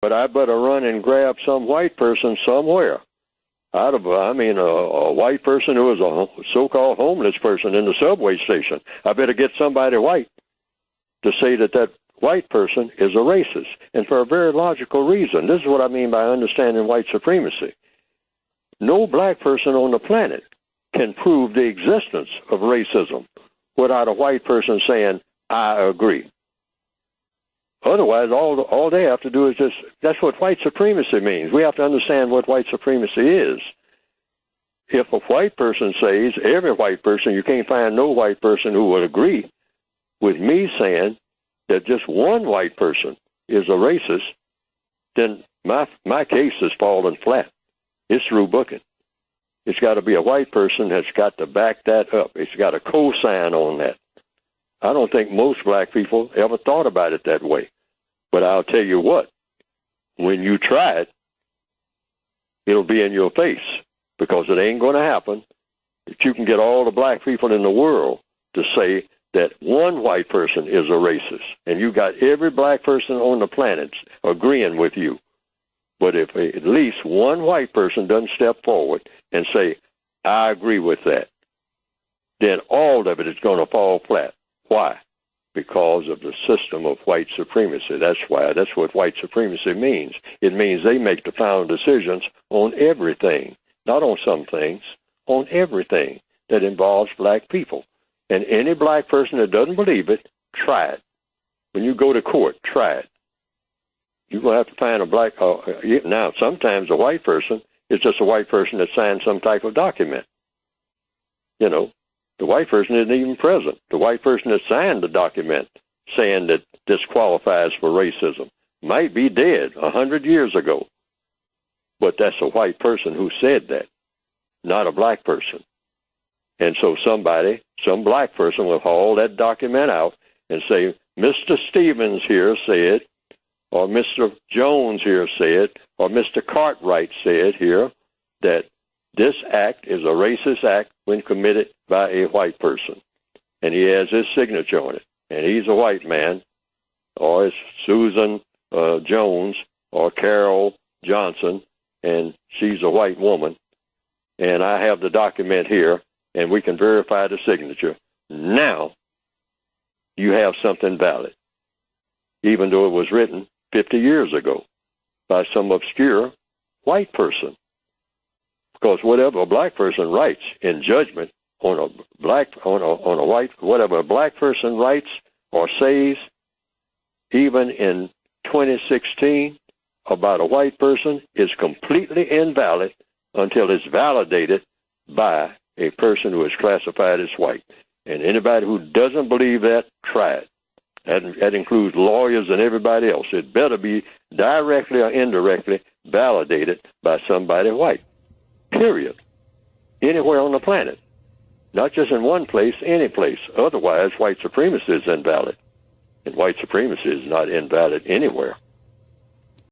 but I better run and grab some white person somewhere. A white person who was a so-called homeless person in the subway station. I better get somebody white to say that white person is a racist, and for a very logical reason. This is what I mean by understanding white supremacy. No black person on the planet can prove the existence of racism without a white person saying, I agree. Otherwise, all they have to do is that's what white supremacy means. We have to understand what white supremacy is. If a white person says, every white person, you can't find no white person who would agree with me saying that just one white person is a racist, then my case is falling flat. It's through booking. It's got to be a white person that's got to back that up. It's got to co-sign on that. I don't think most black people ever thought about it that way. But I'll tell you what, when you try it, it'll be in your face, because it ain't going to happen that you can get all the black people in the world to say that one white person is a racist, and you got every black person on the planet agreeing with you. But if at least one white person doesn't step forward and say, I agree with that, then all of it is going to fall flat. Why? Because of the system of white supremacy. That's why. That's what white supremacy means. It means they make the final decisions on everything, not on some things, on everything that involves black people. And any black person that doesn't believe it, try it. When you go to court, try it. You're going to have to find a black... now, sometimes a white person is just a white person that signed some type of document. You know, the white person isn't even present. The white person that signed the document saying that this qualifies for racism might be dead 100 years ago. But that's a white person who said that, not a black person. And so some black person will haul that document out and say, Mr. Stevens here said, or Mr. Jones here said, or Mr. Cartwright said here that this act is a racist act when committed by a white person. And he has his signature on it. And he's a white man, or it's Susan Jones, or Carol Johnson, and she's a white woman. And I have the document here, and we can verify the signature. Now, you have something valid, even though it was written 50 years ago by some obscure white person. Because whatever a black person writes in judgment on a white, whatever a black person writes or says, even in 2016 about a white person, is completely invalid until it's validated by a person who is classified as white. And anybody who doesn't believe that, try it. That includes lawyers and everybody else. It better be directly or indirectly validated by somebody white. Period. Anywhere on the planet. Not just in one place, any place. Otherwise, white supremacy is invalid. And white supremacy is not invalid anywhere.